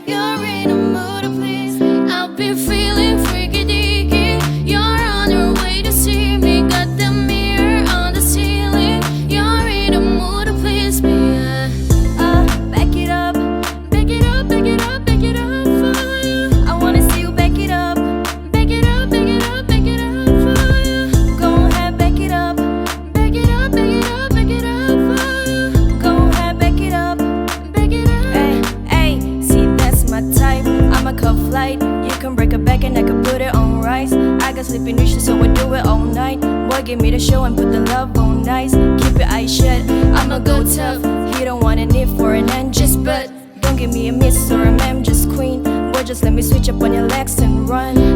You're in a mood to please. I've been feeling freaky deaky. You're on your way to see me. Got the mirror on the ceiling. You're in a mood to please me. Back it up, back it up, back it up, back it up for you. I wanna see you back it up, back it up, back it up, back it up for you. Go ahead, back it up, back it up, back it up, back it up for you. Go ahead, back it up, back it up. Hey, see that's my type. I'm a cup flight. You can break a back and I can put it on rice. I got sleeping issues, so I do it all night. Boy, give me the show and put the love on nice. Keep your eyes shut, I'ma go tough. He don't want a need for an end, just but don't give me a miss or a ma'am, just queen. Boy, just let me switch up on your legs and run.